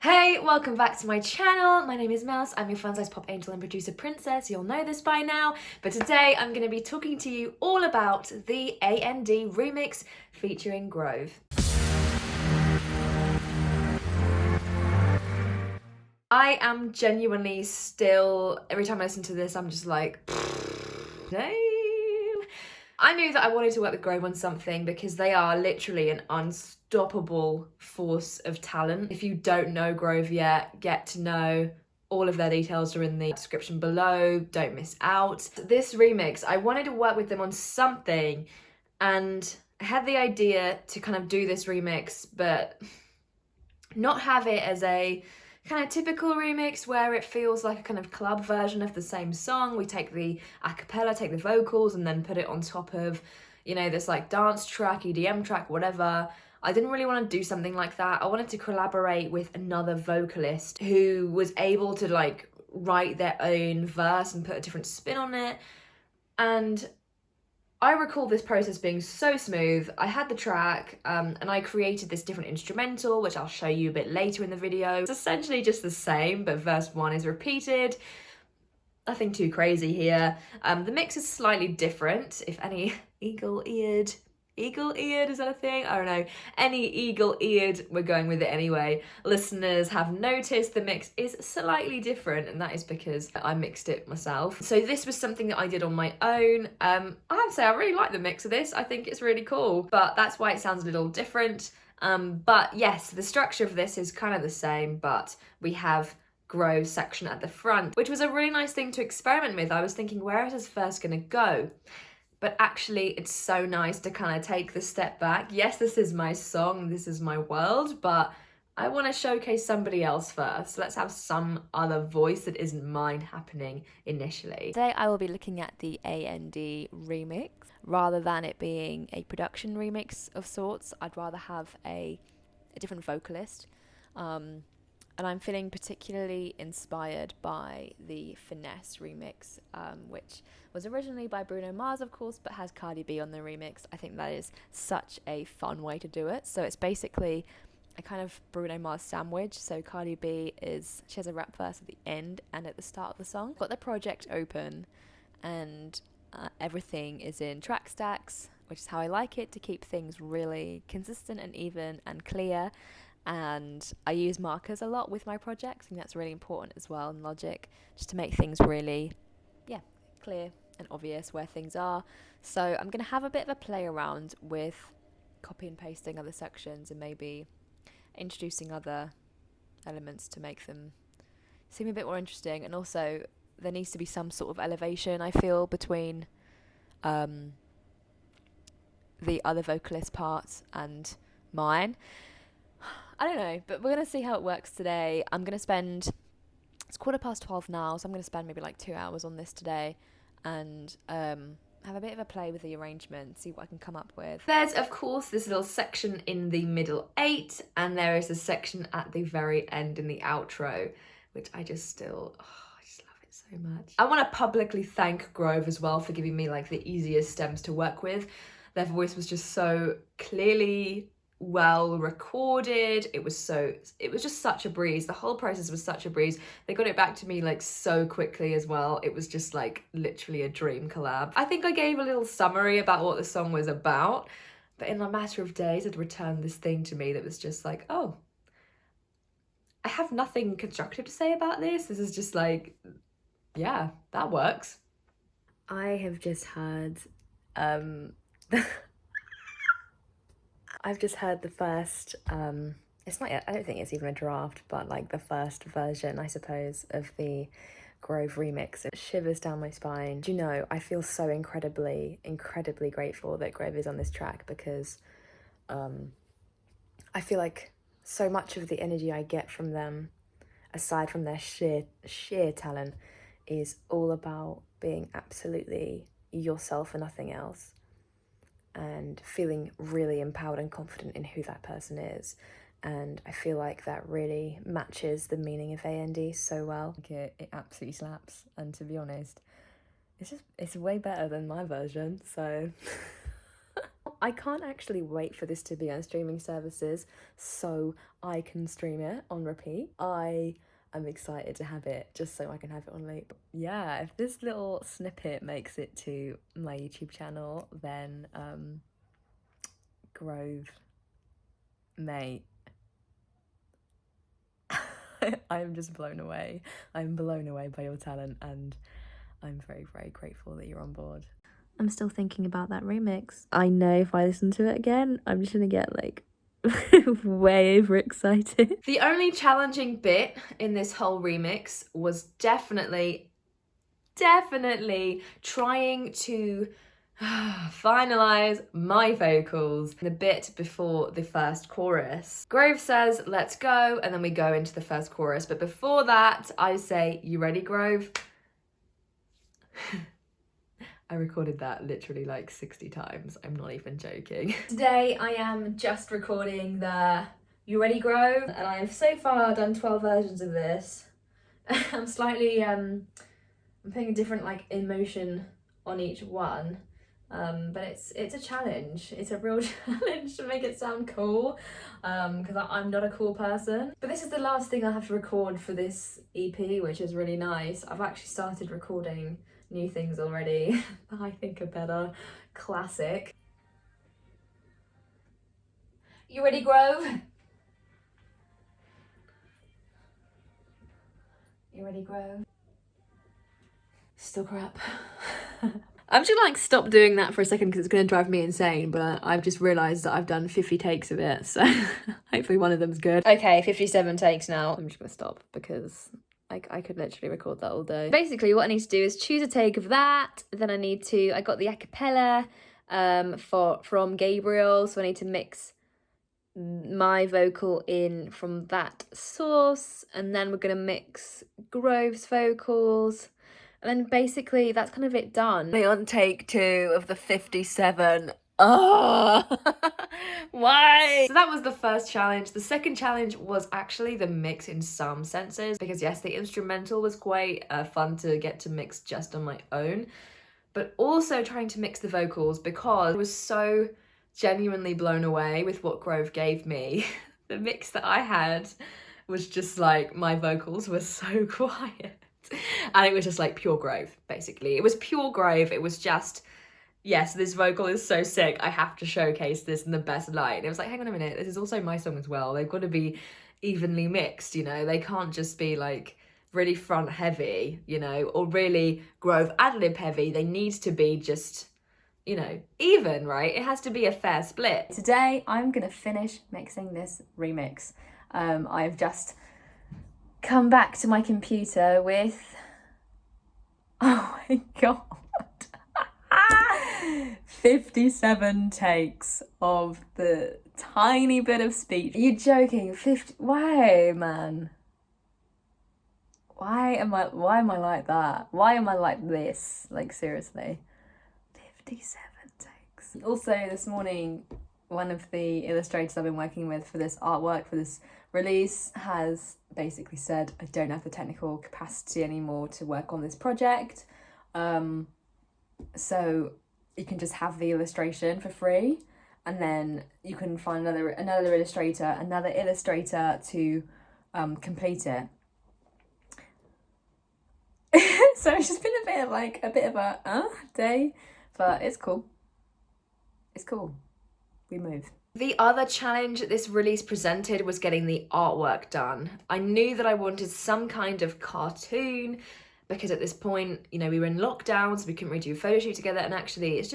Hey, welcome back to my channel. My name is Mouse. I'm your fun-size pop angel and producer princess. You'll know this by now. But today I'm going to be talking to you all about the A.N.D remix featuring Grove. I am genuinely still, every time I listen to this, I'm just like, damn. I knew that I wanted to work with Grove on something because they are literally an unstoppable force of talent. If you don't know Grove yet, get to know. All of their details are in the description below. Don't miss out. This remix, I wanted to work with them on something and I had the idea to kind of do this remix, but not have it as a kind of typical remix where it feels like a kind of club version of the same song. We take the a cappella, take the vocals, and then put it on top of, you know, this like dance track, EDM track, whatever. I didn't really want to do something like that. I wanted to collaborate with another vocalist who was able to like write their own verse and put a different spin on it. And I recall this process being so smooth. I had the track and I created this different instrumental, which I'll show you a bit later in the video. It's essentially just the same, but verse 1 is repeated. Nothing too crazy here. The mix is slightly different. If any eagle-eared, is that a thing? I don't know. Any eagle-eared, we're going with it anyway. Listeners have noticed the mix is slightly different, and that is because I mixed it myself. So this was something that I did on my own. I have to say I really like the mix of this. I think it's really cool, but that's why it sounds a little different. But yes, the structure of this is kind of the same, but we have Grove's section at the front, which was a really nice thing to experiment with. I was thinking, where is this first gonna go? But actually, it's so nice to kind of take the step back. Yes, this is my song, this is my world, but I want to showcase somebody else first. Let's have some other voice that isn't mine happening initially. Today I will be looking at the A.N.D remix. Rather than it being a production remix of sorts, I'd rather have a different vocalist. And I'm feeling particularly inspired by the Finesse remix, which was originally by Bruno Mars, of course, but has Cardi B on the remix. I think that is such a fun way to do it. So it's basically a kind of Bruno Mars sandwich. So Cardi B she has a rap verse at the end and at the start of the song. I've got the project open and everything is in track stacks, which is how I like it, to keep things really consistent and even and clear. And I use markers a lot with my projects. I think that's really important as well in Logic, just to make things really, clear and obvious where things are. So I'm going to have a bit of a play around with copy and pasting other sections and maybe introducing other elements to make them seem a bit more interesting. And also there needs to be some sort of elevation, I feel, between the other vocalist parts and mine. I don't know, but we're going to see how it works today. I'm going to spend, it's 12:15 now, so I'm going to spend maybe like 2 hours on this today and have a bit of a play with the arrangement, see what I can come up with. There's, of course, this little section in the middle 8, and there is a section at the very end in the outro, which I just love it so much. I want to publicly thank Grove as well for giving me like the easiest stems to work with. Their voice was just so clearly well recorded. It was just such a breeze. The whole process was such a breeze. They got it back to me like so quickly as well. It was just like literally a dream collab. I think I gave a little summary about what the song was about, but in a matter of days it returned this thing to me that was just like, oh, I have nothing constructive to say about this. This is just like, yeah, that works. I have just heard I've just heard the first, it's not yet, I don't think it's even a draft, but like the first version, I suppose, of the Grove remix. It shivers down my spine. Do you know, I feel so incredibly grateful that Grove is on this track because I feel like so much of the energy I get from them, aside from their sheer talent, is all about being absolutely yourself and nothing else, and feeling really empowered and confident in who that person is. And I feel like that really matches the meaning of A.N.D so well. It absolutely slaps, and to be honest, it's way better than my version, so I can't actually wait for this to be on streaming services so I can stream it on repeat. I'm excited to have it just so I can have it on loop. Yeah, if this little snippet makes it to my YouTube channel, then Grove, mate, I'm just blown away. I'm blown away by your talent, and I'm very, very grateful that you're on board. I'm still thinking about that remix. I know if I listen to it again, I'm just gonna get like way overexcited. The only challenging bit in this whole remix was definitely trying to finalize my vocals the bit before the first chorus. Grove says, let's go, and then we go into the first chorus. But before that, I say, you ready, Grove? I recorded that literally like 60 times. I'm not even joking. Today I am just recording the You Ready, Grove? And I've so far done 12 versions of this. I'm slightly, I'm putting a different like emotion on each one. But it's a challenge. It's a real challenge to make it sound cool, because I'm not a cool person. But this is the last thing I have to record for this EP, which is really nice. I've actually started recording new things already that I think are better. Classic. You ready, Grove? You ready, Grove? Still crap. I'm just gonna like stop doing that for a second because it's gonna drive me insane, but I've just realised that I've done 50 takes of it, so hopefully one of them's good. Okay, 57 takes now. I'm just gonna stop because I could literally record that all day. Basically what I need to do is choose a take of that, then I got the a cappella from Gabriel, so I need to mix my vocal in from that source, and then we're gonna mix Grove's vocals. And then basically that's kind of it done. On take 2 of the 57. Oh, why? So that was the first challenge. The second challenge was actually the mix in some senses, because yes, the instrumental was quite fun to get to mix just on my own, but also trying to mix the vocals because I was so genuinely blown away with what Grove gave me. The mix that I had was just like, my vocals were so quiet. And it was just like pure Grove, basically. It was pure Grove. It was just, yes, this vocal is so sick. I have to showcase this in the best light. And it was like, hang on a minute, this is also my song as well. They've got to be evenly mixed, you know? They can't just be like really front heavy, you know, or really Grove ad-lib heavy. They need to be just, you know, even, right? It has to be a fair split. Today, I'm gonna finish mixing this remix. I've just come back to my computer with, oh my god, 57 takes of the tiny bit of speech. Are you joking? 50? Why, man? Why am I like that? Why am I like this? Like, seriously. 57 takes. Also, this morning, one of the illustrators I've been working with for this artwork, for this release, has basically said, I don't have the technical capacity anymore to work on this project. So you can just have the illustration for free, and then you can find another illustrator to complete it. So it's just been a bit of a day, but it's cool. It's cool. We move. The other challenge that this release presented was getting the artwork done. I knew that I wanted some kind of cartoon, because at this point, you know, we were in lockdown, so we couldn't really do a photo shoot together, and actually it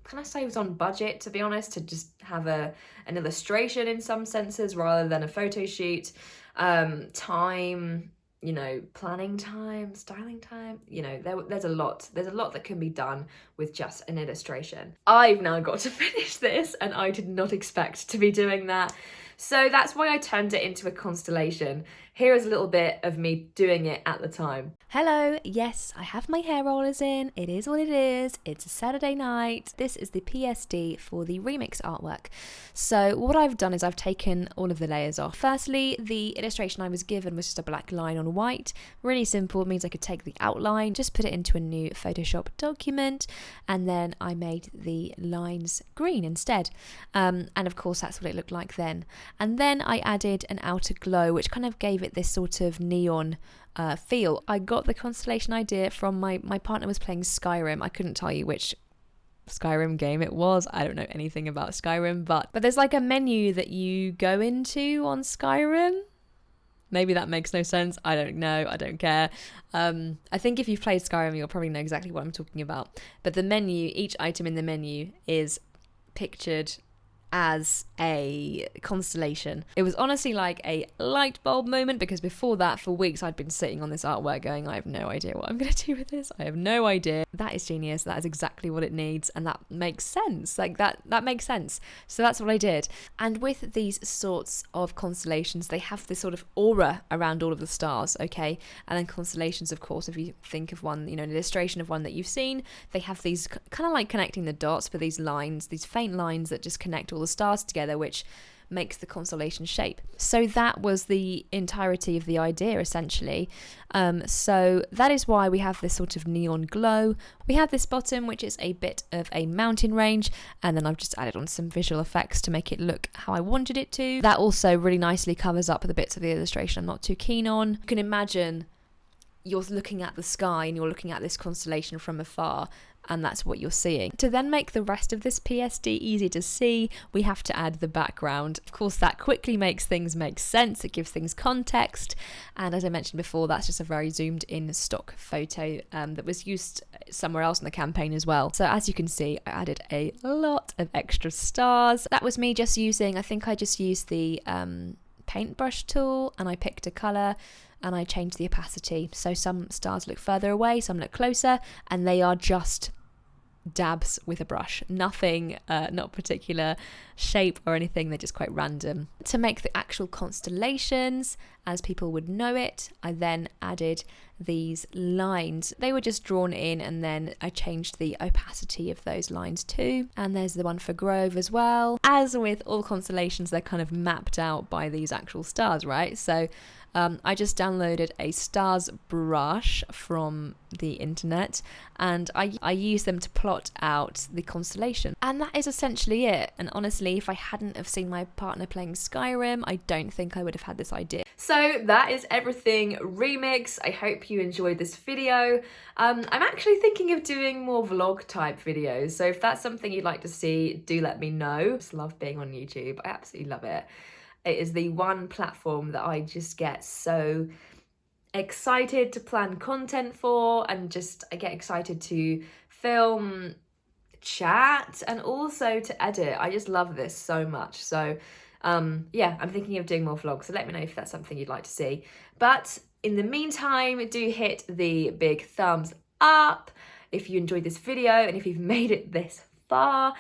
kind of saves on budget, to be honest, to just have an illustration in some senses rather than a photo shoot. Time, you know, planning time, styling time, you know, there's a lot that can be done with just an illustration. I've now got to finish this, and I did not expect to be doing that. So that's why I turned it into a constellation. Here is a little bit of me doing it at the time. Hello, yes, I have my hair rollers in. It is what it is. It's a Saturday night. This is the PSD for the remix artwork. So what I've done is I've taken all of the layers off. Firstly, the illustration I was given was just a black line on white. Really simple. It means I could take the outline, just put it into a new Photoshop document, and then I made the lines green instead. And of course, that's what it looked like then. And then I added an outer glow, which kind of gave it this sort of neon feel. I got the constellation idea from my partner was playing Skyrim. I couldn't tell you which Skyrim game it was. I don't know anything about Skyrim, but there's like a menu that you go into on Skyrim. Maybe that makes no sense. I don't know. I don't care. I think if you've played Skyrim, you'll probably know exactly what I'm talking about. But the menu, each item in the menu is pictured as a constellation. It was honestly like a light bulb moment, because before that, for weeks, I'd been sitting on this artwork going, I have no idea what I'm going to do with this. I have no idea. That is genius. That is exactly what it needs. And that makes sense. Like that makes sense. So that's what I did. And with these sorts of constellations, they have this sort of aura around all of the stars, okay? And then constellations, of course, if you think of one, an illustration of one that you've seen, they have these kind of like connecting the dots, but these lines, these faint lines that just connect all the stars together, which makes the constellation shape. So that was the entirety of the idea, essentially. So that is why we have this sort of neon glow. We have this bottom, which is a bit of a mountain range, and then I've just added on some visual effects to make it look how I wanted it to. That also really nicely covers up the bits of the illustration I'm not too keen on. You can imagine you're looking at the sky and you're looking at this constellation from afar, and that's what you're seeing. To then make the rest of this PSD easy to see, we have to add the background. Of course, that quickly makes things make sense. It gives things context. And as I mentioned before, that's just a very zoomed in stock photo that was used somewhere else in the campaign as well. So as you can see, I added a lot of extra stars. That was me just using, I think I just used the paintbrush tool, and I picked a colour and I changed the opacity. So some stars look further away, some look closer, and they are just dabs with a brush. Nothing, not particular shape or anything, they're just quite random. To make the actual constellations, as people would know it, I then added these lines. They were just drawn in, and then I changed the opacity of those lines too. And there's the one for Grove as well. As with all constellations, they're kind of mapped out by these actual stars, right? So I just downloaded a stars brush from the internet, and I use them to plot out the constellation. And that is essentially it. And honestly, if I hadn't have seen my partner playing Skyrim, I don't think I would have had this idea. So that is everything remix. I hope you enjoyed this video. I'm actually thinking of doing more vlog type videos. So if that's something you'd like to see, do let me know. I just love being on YouTube. I absolutely love it. It is the one platform that I just get so excited to plan content for, and just I get excited to film, chat, and also to edit. I just love this so much. So yeah, I'm thinking of doing more vlogs, so let me know if that's something you'd like to see. But in the meantime, do hit the big thumbs up if you enjoyed this video, and if you've made it this far,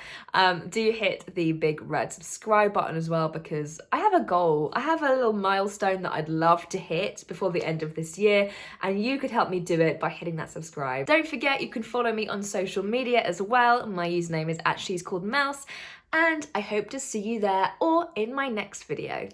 do hit the big red subscribe button as well, because I have a goal. I have a little milestone that I'd love to hit before the end of this year, and you could help me do it by hitting that subscribe. Don't forget, you can follow me on social media as well. My username is @She'sCalledMouse, and I hope to see you there or in my next video.